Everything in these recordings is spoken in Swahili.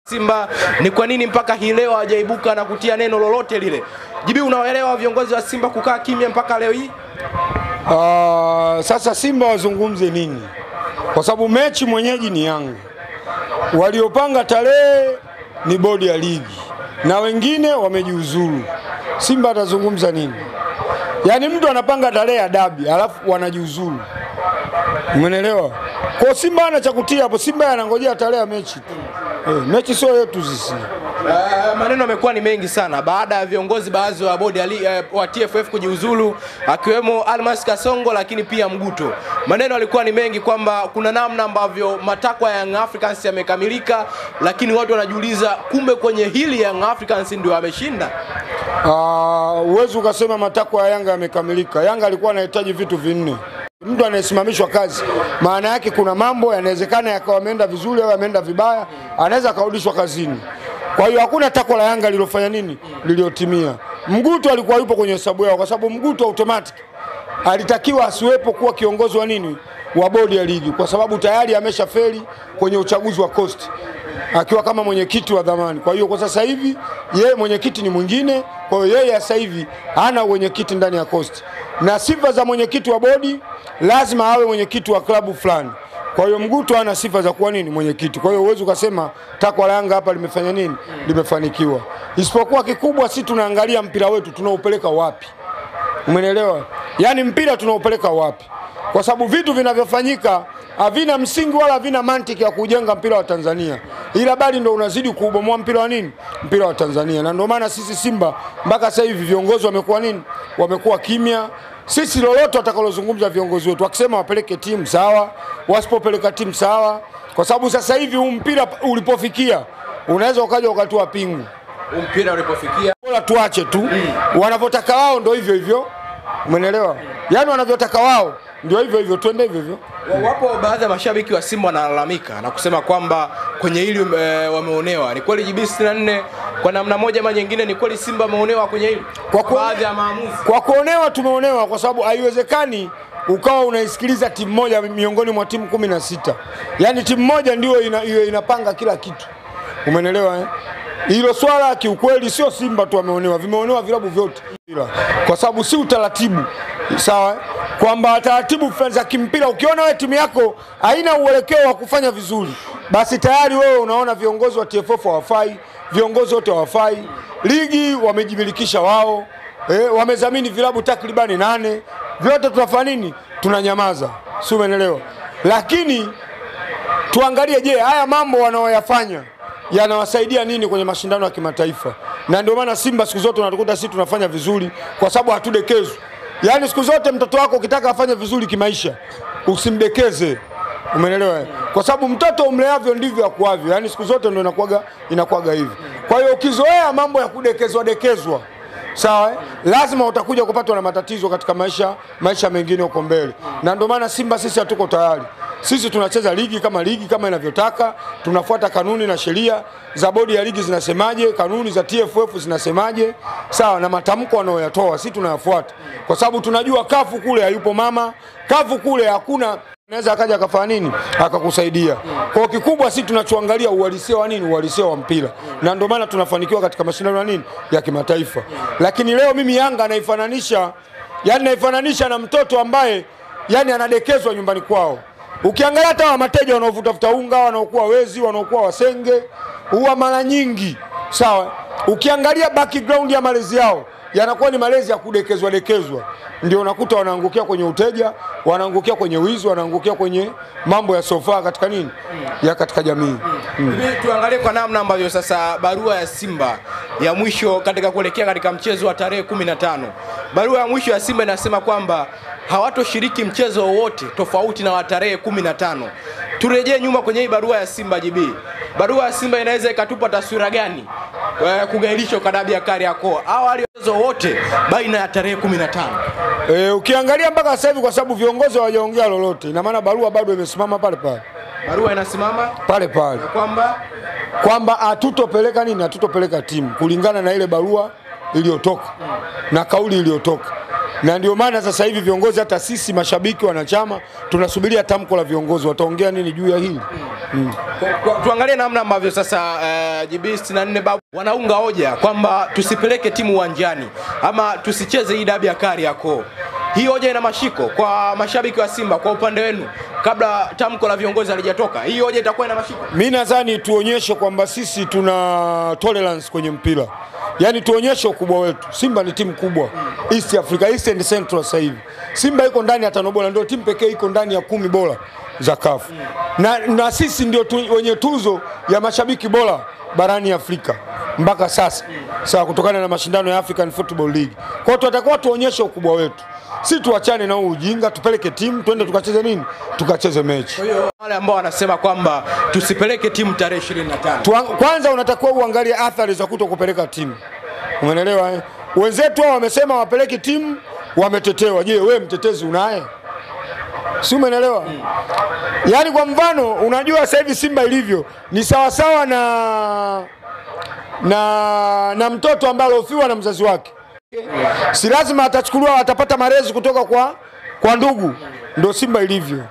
Simba ni kwa nini mpaka hii leo hajaibuka na kutia neno lolote lile? Jibi, unaelewa viongozi wa Simba kukaa kimya mpaka leo hii? Sasa Simba wazungumze nini? Kwa sababu mechi mwenyeji ni Yanga. Waliopanga tarehe ni bodi ya ligi na wengine wamejiuzuru. Simba atazungumza nini? Yaani mtu anapanga tarehe ya dabi alafu wanajiuzuru. Umeelewa? Kwa Simba ana cha kutia hapo. Simba anangojea tarehe ya mechi tu. Mechi sio yetu sisi. Maneno yamekuwa ni mengi sana baada ya viongozi baadhi wa bodi wa TFF kujiuzulu, akiwemo Almas Kasongo lakini pia Mguto. Maneno yalikuwa ni mengi kwamba kuna namna ambavyo matakwa ya Young Africans yamekamilika, lakini watu wanajiuliza kumbe kwenye hili Young Africans ndio ameshinda. Uwezo ukasema matakwa ya Yanga yamekamilika. Yanga alikuwa anahitaji vitu vinne. Mtu anayesimamishwa kazi, maana yake kuna mambo yanawezekana yakawa yameenda vizuri au yameenda vibaya, anaweza karudishwa kazini. Kwa hiyo hakuna takwa la Yanga lilofanya nini? Liliotimia. Mguto alikuwa yupo kwenye hesabu yao kwa sababu Mguto automatic alitakiwa asiwepo kuwa kiongozi wa nini? Wa bodi ya ligi, kwa sababu tayari ameshafeli kwenye uchaguzi wa Coast akiwa kama mwenyekiti wa dhamani. Kwa hiyo kwa sasa hivi yeye mwenyekiti ni mwingine, kwa hiyo yeye sasa hivi hana mwenyekiti ndani ya Coast. Na sifa za mwenyekiti wa bodi lazima awe mwenyekiti wa klabu fulani. Kwa hiyo Mguto ana sifa za kuwa nini? Mwenyekiti. Kwa hiyo uwezo ukasema takwa la Yanga hapa limefanya nini? Limefanikiwa. Isipokuwa kikubwa sisi tunaangalia mpira wetu tunaupeleka wapi. Umeelewa? Yaani mpira tunaupeleka wapi? Kwa sababu vitu vinavyofanyika havina msingi wala havina mantiki ya kujenga mpira wa Tanzania. Ila bali ndio unazidi kuubomoa mpira wa nini? Mpira wa Tanzania. Na ndio maana sisi Simba mpaka sasa hivi viongozi wamekuwa nini? Wamekuwa kimya. Sisi lolote watakalozungumza viongozi wetu wakisema wapeleke timu sawa, wasipopeleka timu sawa, kwa sababu sasa hivi huu mpira ulipofikia unaweza ukaja ukatoa pingu. Mpira ulipofikia bora tuache tu. Wanavyotaka wao ndio hivyo hivyo. Umeelewa? Yaani wanavyotaka wao ndio hivyo hivyo, twende hivyo hivyo. Wapo baadhi ya mashabiki wa Simba wanalalamika na kusema kwamba kwenye hili wameonewa. Ni kweli JB 64 kwa namna moja ama nyingine ni kweli Simba wameonewa kwenye hili? Kwa baadhi ya maamuzi. Kwa kuonewa tumeonewa kwa sababu haiwezekani ukawa unaisikiliza timu moja miongoni mwa timu 16. Yaani timu moja ndio inapanga kila kitu. Umeelewa eh? Hilo swala kiukweli sio Simba tu wameonewa, vimeonewa vilabu vyote. Kwa sababu si utaratibu. Sawa eh? Kwamba taratibu za kimpira ukiona wewe timu yako haina uelekeo wa kufanya vizuri, basi tayari wewe unaona viongozi wa TFF hawafai, viongozi wote hawafai. Ligi wamejimilikisha wao, wamezamini vilabu takribani 8. Vyote tunafanya nini? Tunanyamaza. Si umeelewa? Lakini tuangalie, je, haya mambo wanaoyafanya yanawasaidia nini kwenye mashindano ya kimataifa? Na ndio maana Simba siku zote unatukuta sisi tunafanya vizuri kwa sababu hatudekezwi. Yaani siku zote mtoto wako ukitaka afanye vizuri kimaisha, usimdekeze. Umeelewa? Kwa sababu mtoto umleavyo ndivyo akuavyo. Yaani siku zote ndio inakuaga hivi. Kwa hiyo ukizoea mambo ya kudekezwa, sawa eh? Lazima utakuja kupatwa na matatizo katika maisha mengine huko mbele. Na ndio maana Simba sisi hatuko tayari. Sisi tunacheza ligi kama inavyotaka, tunafuata kanuni na sheria za bodi ya ligi zinasemaje, kanuni za TFF zinasemaje, sawa, na matamko wanayoyatoa sisi tunayafuata. Kwa sababu tunajua kafu kule hayupo mama, kafu kule hakuna anaweza akaja akafanya nini akakusaidia. Kwa kikubwa sisi tunachoangalia uhalisia wa nini? Uhalisia wa mpira. Na ndio maana tunafanikiwa katika mashindano ya nini? Ya kimataifa. Lakini leo mimi Yanga naifananisha na mtoto ambaye yani anadekezwa nyumbani kwao. Ukiangalia hata mateja wanaovuta unga, wanaokuwa wezi, wanaokuwa wasenge, huwa mara nyingi, sawa, ukiangalia background ya malezi yao yanakuwa ni malezi ya kudekezwa. Ndio unakuta wanaangukia kwenye uteja, wanaangukia kwenye wizi, wanaangukia kwenye mambo ya sofa katika nini? Ya katika jamii. Tuangalie kwa namna ambavyo sasa barua ya Simba ya mwisho katika kuelekea katika mchezo wa tarehe 15. Barua ya mwisho ya Simba inasema kwamba hawatoshiriki mchezo wowote tofauti na wa tarehe 15. Turejee nyuma kwenye hii barua ya Simba JB. Barua ya Simba inaweza ikatupa taswira gani kugailishwa kwa dabi ya Kariakoo au mchezo wote baina ya tarehe 15? Ukiangalia mpaka sasa hivi kwa sababu viongozi hawajaongea lolote, ina maana barua bado imesimama pale pale. Barua inasimama pale pale. Kwamba hatutopeleka nini? Hatutopeleka timu kulingana na ile barua iliyotoka na kauli iliyotoka. Na ndio maana sasa hivi viongozi, hata sisi mashabiki wanachama, tunasubiria tamko la viongozi wataongea nini juu ya hili. Tuangalie namna ambavyo sasa JB 64 Babu wanaunga hoja kwamba tusipeleke timu uwanjani ama tusicheze hii dabi ya Kariakoo. Hii hoja ina mashiko kwa mashabiki wa Simba. Kwa upande wenu, kabla tamko la viongozi halijatoka, hii hoja itakuwa ina mashiko? Mimi nadhani tuonyeshe kwamba sisi tuna tolerance kwenye mpira. Yaani tuonyeshe ukubwa wetu. Simba ni timu kubwa East Africa, East and Central sasa hivi. Simba iko ndani ya 5 bora, ndio timu pekee iko ndani ya 10 bora za CAF. Na sisi ndio wenye tuzo ya mashabiki bora barani Afrika mpaka sasa. Sawa, kutokana na mashindano ya African Football League. Kwa hiyo tutakuwa tuonyeshe ukubwa wetu. Si tuachane na ujinga, tupeleke timu, twende tukacheze nini? Tukacheze mechi. Kwa hiyo wale ambao wanasema kwamba tusipeleke timu tarehe 25. Kwanza unatakiwa uangalie athari za kutokupeleka timu. Umeelewa eh? Wenzetu wao wamesema wapeleke timu, wametetewa. Je, wewe mtetezi unaye? Si umeelewa? Yaani kwa mfano, unajua sasa hivi Simba ilivyo ni sawa sawa na mtoto ambaye alofiwa na mzazi wake. Si lazima atachukuliwa, atapata malezi kutoka kwa ndugu. Ndio Simba ilivyo.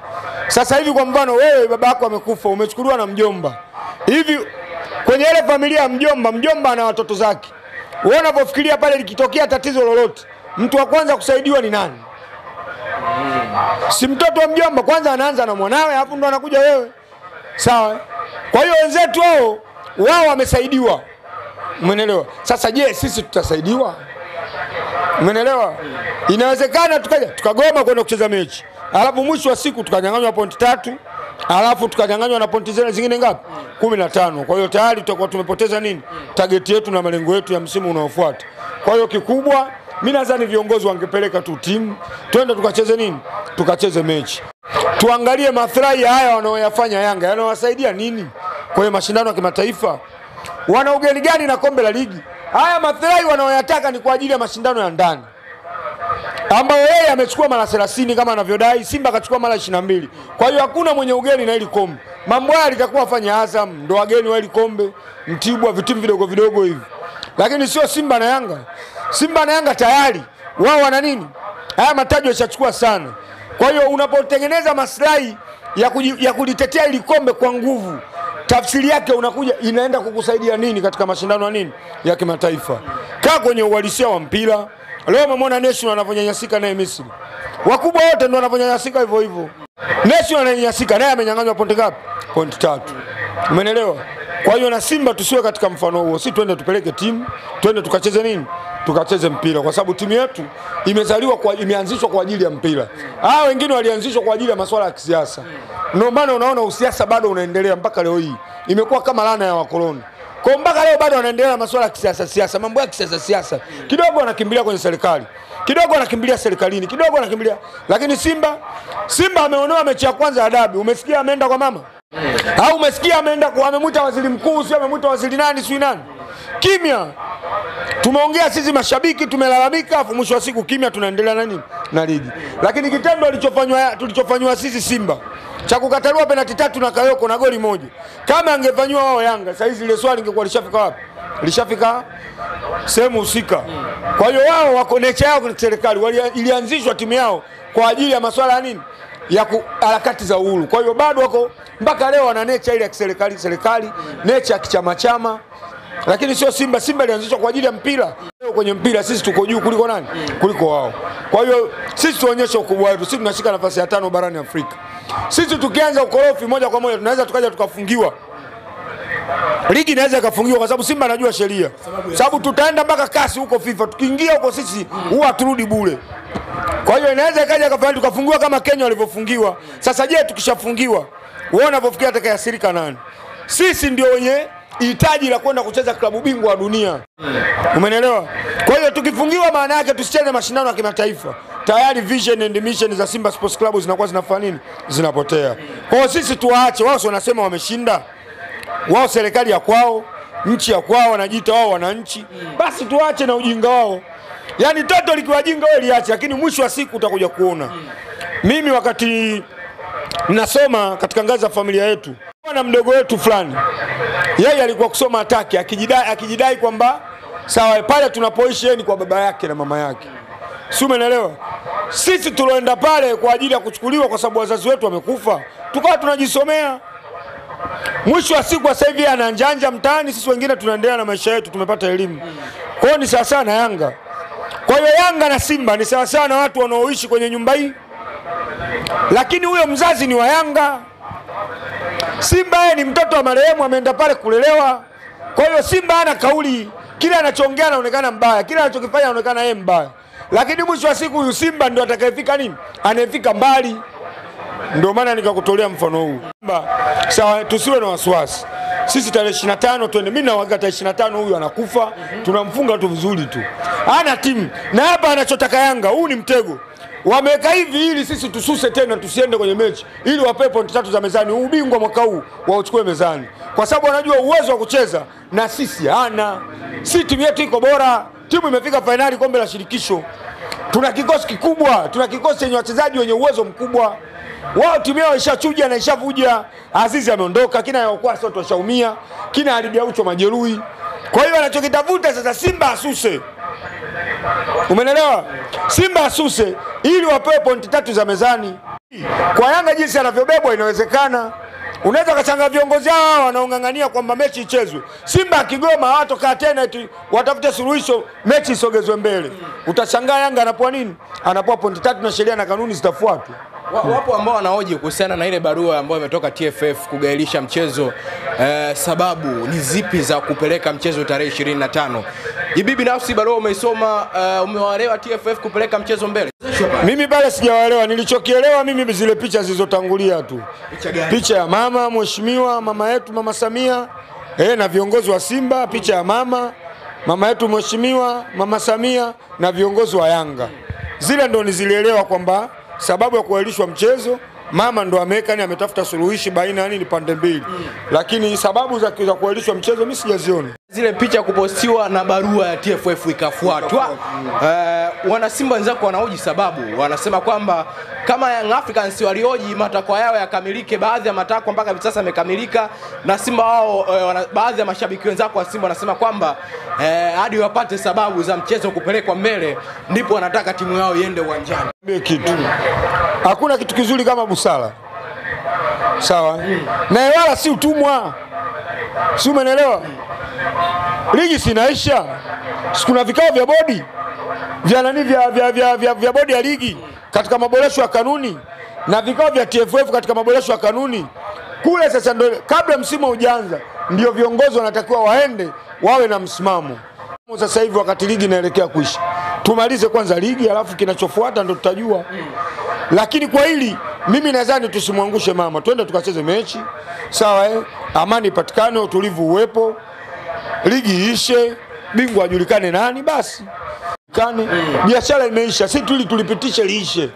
Sasa hivi kwa mfano, wewe baba yako amekufa, umechukuliwa na mjomba. Hivi kwenye ile familia ya mjomba ana watoto zake. Wewe unapofikiria pale likitokea tatizo lolote, mtu wa kwanza kusaidiwa ni nani? Si mtoto wa mjomba, kwanza anaanza na mwanawe, hapo ndo anakuja wewe. Sawa? Kwa hiyo wenzetu wao wamesaidiwa. Umeelewa? Sasa je, sisi tutasaidiwa? Umeelewa? Inawezekana tukagoma kwenda kucheza mechi. Alafu mwisho wa siku tukanyang'anywa pointi 3, alafu tukanyang'anywa na pointi zingine ngapi? 15. Kwa hiyo tayari tutakuwa tumepoteza nini? Target yetu na malengo yetu ya msimu unaofuata. Kwa hiyo kikubwa, mimi nadhani viongozi wangepeleka tu timu, twende tukacheze nini? Tukacheze mechi. Tuangalie maslahi haya wanaoyafanya Yanga, yanawasaidia nini kwenye mashindano ya kimataifa? Wana ugeni gani na kombe la ligi? Haya maslahi wanaoyataka ni kwa ajili ya mashindano ya ndani, ambayo yeye amechukua mara 30 kama anavyodai, Simba akachukua mara 22. Kwa hiyo hakuna mwenye ugeni na hili kombe. Mambo haya litakuwa afanya Azam, ndo wageni wa hili kombe, Mtibwa, vitu vidogo vidogo hivi. Lakini sio Simba na Yanga. Simba na Yanga tayari wao wana nini? Haya mataji yashachukua sana. Kwa hiyo unapotengeneza maslahi ya kulitetea hili kombe kwa nguvu, tafsiri yake inaenda kukusaidia nini katika mashindano ya nini ya kimataifa? Kaa kwenye uhalisia wa mpira. Leo umeona National anafanyanyasika naye Misri. Wakubwa wote ndio wanafanyanyasika hivyo hivyo. National ananyanyasika naye amenyang'anywa pointi ngapi? Pointi 3. Umeelewa? Kwa hiyo na Simba tusiwe katika mfano huo. Si twende tupeleke timu, twende tukacheze nini? Tukacheze mpira, kwa sababu timu yetu imeanzishwa kwa ajili ya mpira. Wengine walianzishwa kwa ajili ya masuala ya kisiasa. Ndio maana unaona usiasa bado unaendelea mpaka leo hii. Imekuwa kama laana ya wakoloni. Kwa mpaka leo bado wanaendelea na masuala ya siasa, mambo ya kisiasa. Kidogo wanakimbilia kwenye serikali, kidogo wanakimbilia serikalini, kidogo wanakimbilia. Lakini Simba ameonewa mechi ya kwanza ya dabi. Umesikia ameenda kwa mama? Au umesikia amemuita waziri mkuu, sio amemuita waziri nani, sio nani? Kimya. Tumeongea sisi mashabiki, tumelalamika, afu mwisho wa siku kimya, tunaendelea na nini? Na ligi. Lakini kitendo tulichofanywa sisi Simba cha kukataliwa penalti 3 na Kayoko na goli moja, kama angefanywa wao Yanga, sasa hizi ile swali ingekuwa lishafika wapi? Lishafika sehemu husika. Kwa hiyo wao wako nature yao kwa serikali, ilianzishwa timu yao kwa ajili ya masuala ya nini? Ya harakati za uhuru. Kwa hiyo bado wako mpaka leo wana nature ile ya serikali, nature ya kichama. Lakini sio Simba. Simba ilianzishwa kwa ajili ya mpira. Leo kwenye mpira sisi tuko juu kuliko nani? Kuliko wao. Kwa hiyo sisi tuonyeshe ukubwa wetu. Sisi tunashika nafasi ya 5 barani Afrika. Sisi tukianza ukorofi moja kwa moja tunaweza tukaja tukafungiwa. Ligi inaweza ikafungiwa kwa sababu Simba anajua sheria. Sababu tutaenda mpaka kasi huko FIFA. Tukiingia huko sisi huwa turudi bure. Kwa hiyo inaweza ikaja kafanya tukafungiwa kama Kenya walivyofungiwa. Sasa je, tukishafungiwa, wewe unapofikia atakayasirika nani? Sisi ndio wenye hitaji la kwenda kucheza klabu bingwa wa dunia. Umeelewa? Kwa hiyo tukifungiwa, maana yake tusicheze mashindano ya kimataifa. Tayari vision and mission za Simba Sports Club zinakuwa zinafanya nini? Zinapotea. Kwa hiyo sisi tuwaache wao, wanasema wameshinda. Wao serikali ya kwao, nchi ya kwao, wanajiita wao wananchi. Basi tuache na ujinga wao. Yaani toto likiwa jinga wewe liache, lakini mwisho wa siku utakuja kuona. Mimi wakati ninasoma katika ngazi ya familia yetu, na mdogo wetu fulani, yeye alikuwa kusoma Ataki, akijidai kwamba sawa pale tunapoishi yeye ni kwa baba yake na mama yake. Si umeelewa? Sisi tuloenda pale kwa ajili ya kuchukuliwa kwa sababu wazazi wetu wamekufa, tukawa tunajisomea. Mwisho wa siku sasa hivi ananjanja mtaani, sisi wengine tunaendelea na maisha yetu, tumepata elimu. Kwa hiyo ni sawa sawa na Yanga. Kwa hiyo Yanga na Simba ni sawa sawa na watu wanaoishi kwenye nyumba hii. Lakini huyo mzazi ni wa Yanga. Simba yeye ni mtoto wa marehemu, ameenda pale kulelewa. Kwa hiyo Simba hana kauli, kila anachoongea anaonekana mbaya, kila anachokifanya anaonekana yeye mbaya. Lakini mwisho wa siku huyu Simba ndio atakayefika nini? Anayefika mbali. Ndio maana nikakutolea mfano huu. Sawa, tusiwe na wasiwasi. Sisi tarehe 25 twende. Mimi na wakati 25 huyu anakufa, tunamfunga tu vizuri tu. Hana timu. Na hapa anachotaka Yanga, huu ni mtego. Wameweka hivi ili sisi tususe tena tusiende kwenye mechi, ili wapewe pointi 3 za mezani. Ubingwa mwaka huu wauchukue mezani. Kwa sababu wanajua uwezo wa kucheza na sisi hana. Si timu yetu iko bora. Timu imefika finali kombe la shirikisho. Tuna kikosi kikubwa, tuna kikosi chenye wachezaji wenye uwezo mkubwa. Wao timu yao ishachuja na ishavuja. Azizi ameondoka, kina Yaokuwa sote washaumia, kina Alidi Aucho majeruhi. Kwa hiyo anachokitafuta sasa Simba asuse. Umeelewa? Simba asuse ili wapewe pointi 3 za mezani. Kwa Yanga jinsi anavyobebwa inawezekana. Unaweza kachanga viongozi hao wanaongangania kwamba mechi ichezwe. Simba akigoma hatokaa tena eti watafute suluhisho mechi isogezwe mbele. Utashangaa Yanga anapoa nini? Anapoa pointi 3 na sheria na kanuni zitafuatwa. Wapo ambao wanahoji kuhusiana na ile barua ambayo imetoka TFF kugailisha mchezo. Sababu ni zipi za kupeleka mchezo tarehe 25? Jibi binafsi barua umeisoma, umewaelewa TFF kupeleka mchezo mbele? Mimi pale sijawaelewa, nilichokielewa mimi zile picha zilizotangulia tu. Picha ya mama mheshimiwa, mama yetu Mama Samia, na viongozi wa Simba, picha ya mama yetu mheshimiwa Mama Samia na viongozi wa Yanga. Zile ndo nizilielewa kwamba sababu ya kuahirishwa mchezo mama ndo ameweka, ni ametafuta suluhishi baina ya nini pande mbili. Lakini sababu za kuahirishwa mchezo mimi sijaziona. Zile picha kupostiwa na barua ya TFF ikafuatwa. Wana Simba wenzako wanahoji sababu, wanasema kwamba kama Young Africans walioji matakwa yao yakamilike, baadhi ya matakwa mpaka hivi sasa yamekamilika, na Simba wao baadhi ya mashabiki wenzako wa Simba wanasema kwamba hadi wapate sababu za mchezo kupelekwa mbele ndipo wanataka timu yao iende uwanjani. Kitu hakuna kitu kizuri kama busara. Sawa? Na wala si utumwa. Si umeelewa? Ligi sinaisha. Kuna vikao vya bodi vya nani vya bodi ya ligi katika maboresho ya kanuni na vikao vya TFF katika maboresho ya kanuni. Kule sasa ndio kabla msimu hujaanza ndio viongozi wanatakiwa waende wawe na msimamo. Sasa hivi wakati ligi inaelekea kuisha, tumalize kwanza ligi alafu kinachofuata ndio tutajua. Lakini kwa hili mimi nadhani tusimwangushe mama, twende tukacheze mechi. Sawa amani ipatikane, utulivu uwepo, ligi ishe, bingwa ajulikane nani basi. Biashara imeisha, si tulipitisha liishe.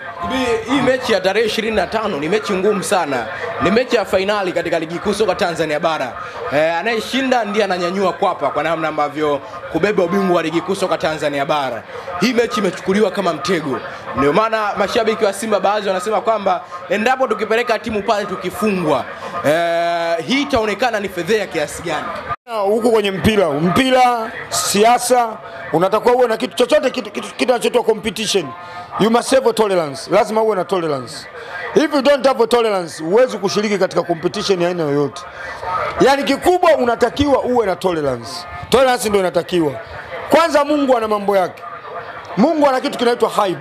Hii mechi ya tarehe 25 ni mechi ngumu sana. Ni mechi ya finali katika ligi kuu soka Tanzania bara. Anayeshinda ndiye ananyanyua kwapa kwa namna ambavyo kubeba ubingwa wa ligi kuu soka Tanzania bara. Hii mechi imechukuliwa kama mtego. Ndio maana mashabiki wa Simba baadhi wanasema kwamba endapo tukipeleka timu pale tukifungwa, hii itaonekana ni fedheha kiasi gani. Huko kwenye mpira siasa unatakiwa uwe na kitu chochote kitu kinachoitwa competition. You must have tolerance. Lazima uwe na tolerance. If you don't have tolerance, huwezi kushiriki katika competition ya aina yoyote. Yaani kikubwa unatakiwa uwe na tolerance. Tolerance ndio inatakiwa. Kwanza Mungu ana mambo yake. Mungu ana kitu kinaitwa hype.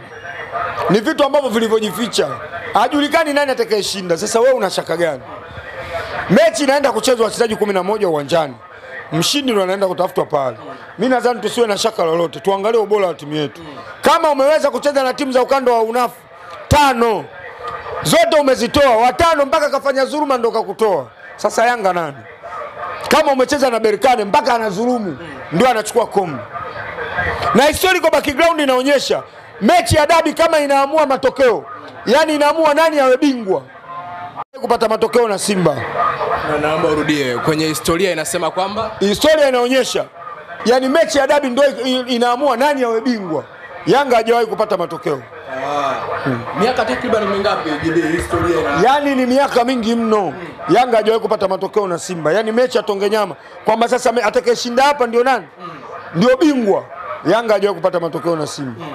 Ni vitu ambavyo vilivyojificha. Hajulikani nani atakayeshinda. Sasa wewe una shaka gani? Mechi inaenda kuchezwa wachezaji 11 uwanjani. Mshindi ndo anaenda kutafutwa pale. Mimi nadhani tusiwe na shaka lolote. Tuangalie ubora wa timu yetu. Kama umeweza kucheza na timu za ukanda wa unafu 5 zote umezitoa, watano mpaka kafanya dhuluma ndo kakutoa. Sasa Yanga nani? Kama umecheza na Berkane mpaka anadhulumu ndio anachukua kombe. Na historical background inaonyesha mechi ya dabi kama inaamua matokeo, yani inaamua nani awe bingwa, kupata matokeo na Simba. Na naomba urudie, kwenye historia inasema kwamba historia inaonyesha yani mechi ya dabi ndio inaamua nani awe bingwa. Yanga hajawahi kupata matokeo. Miaka takriban mingapi jibi historia yani ni miaka mingi mno. Yanga hajawahi kupata matokeo na Simba. Yani mechi ya tonge nyama kwamba sasa atakayeshinda hapa ndio nani? Ndio bingwa. Yanga hajawahi kupata matokeo na Simba.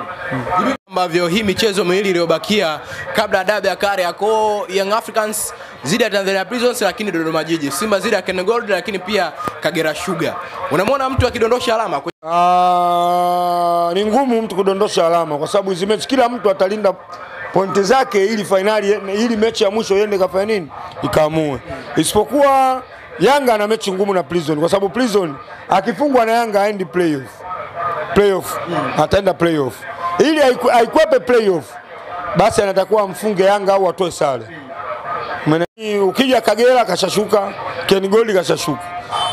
ambavyo hii michezo miwili iliyobakia kabla ya dabi ya Kariakoo, Young Africans zidi ya Tanzania Prisons, lakini Dodoma Jiji, Simba zidi ya Ken Gold, lakini pia Kagera Sugar. Unamwona mtu akidondosha alama? Ni ngumu mtu kudondosha alama kwa sababu hizo mechi kila mtu atalinda pointi zake ili finali, ili mechi ya mwisho iende kafanya nini ikaamue. Isipokuwa Yanga ana mechi ngumu na Prison kwa sababu Prison akifungwa na Yanga aendi playoff. Ataenda playoff. Ili aikwepe playoff basi anatakuwa amfunge Yanga au atoe sare. Ukija Kagera kashashuka, Ken Gold kashashuka.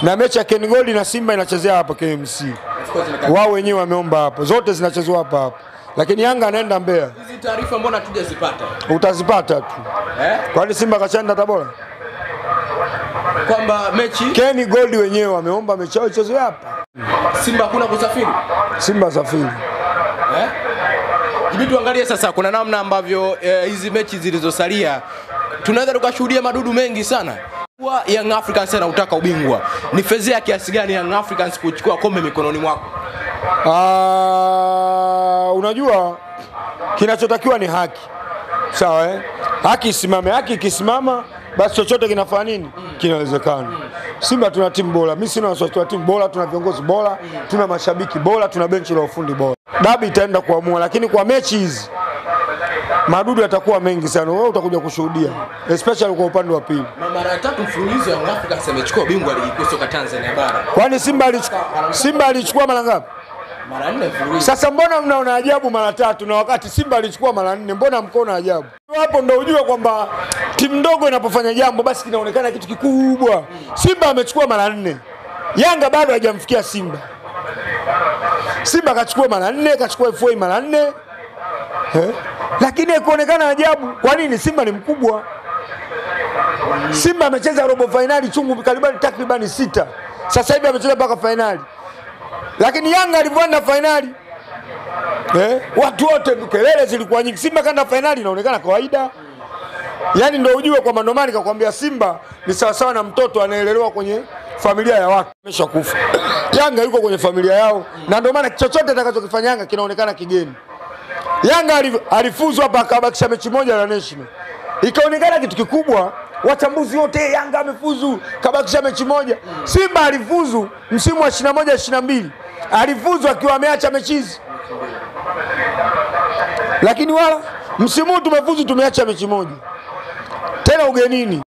Na mechi ya Ken Gold na Simba inachezea hapa KMC. Wao wenyewe wameomba hapo. Zote zinachezwa hapa. Lakini Yanga anaenda Mbeya. Hizi taarifa mbona hatujazipata? Utazipata tu. Kwani Simba kachanda Tabora? Kwamba mechi Ken Gold wenyewe wameomba mechi yao ichezwe hapa. Simba kuna kusafiri? Simba safiri. Hivi tuangalie sasa kuna namna ambavyo hizi mechi zilizosalia tunaweza tukashuhudia madudu mengi sana. Kwa Young Africans anataka ubingwa. Ni fezea kiasi gani Young Africans kuchukua kombe mikononi mwako? Unajua kinachotakiwa ni haki. Sawa Haki isimame, haki ikisimama basi chochote kinafanya nini? Kinawezekana. Simba tuna timu bora. Mimi sina wasiwasi wa timu bora, tuna viongozi bora, tuna mashabiki bora, tuna benchi la ufundi bora. Dabi itaenda kuamua, lakini kwa mechi hizi madudu yatakuwa mengi sana. Wewe utakuja kushuhudia, especially kwa upande wa pili. Mara 3 mfululizo Young Africans amechukua ubingwa ligi kuu soka Tanzania bara. Kwani Simba alichukua mara ngapi? Mara 4 mfululizo. Sasa mbona mnaona ajabu mara 3 na wakati Simba alichukua mara 4? Mbona mkoona ajabu? Hapo ndio ujue kwamba timu ndogo inapofanya jambo basi kinaonekana kitu kikubwa. Simba amechukua mara 4. Yanga bado hajamfikia Simba. Simba kachukua mara 4, kachukua FA mara 4. Lakini kuonekana ajabu. Kwa nini? Simba ni mkubwa. Simba amecheza robo finali chungu takribani 6. Sasa hivi amecheza mpaka finali. Lakini Yanga alivyoenda finali watu wote kelele zilikuwa nyingi. Simba kaenda finali inaonekana kawaida. Yaani ndio ujue kwa ndio maana nikakwambia Simba ni sawa sawa na mtoto anaelelewa kwenye familia ya watu ameshakufa. Yanga yuko kwenye familia yao na ndio maana chochote atakachokifanya Yanga kinaonekana kigeni. Yanga alifuzu hapa akabakisha mechi moja na National. Ikaonekana kitu kikubwa, wachambuzi wote Yanga amefuzu kabakisha mechi moja. Simba alifuzu msimu wa 21-22. Alifuzu akiwa ameacha mechi hizi. Lakini wala msimu tumefuzu tumeacha mechi moja. Tena ugenini.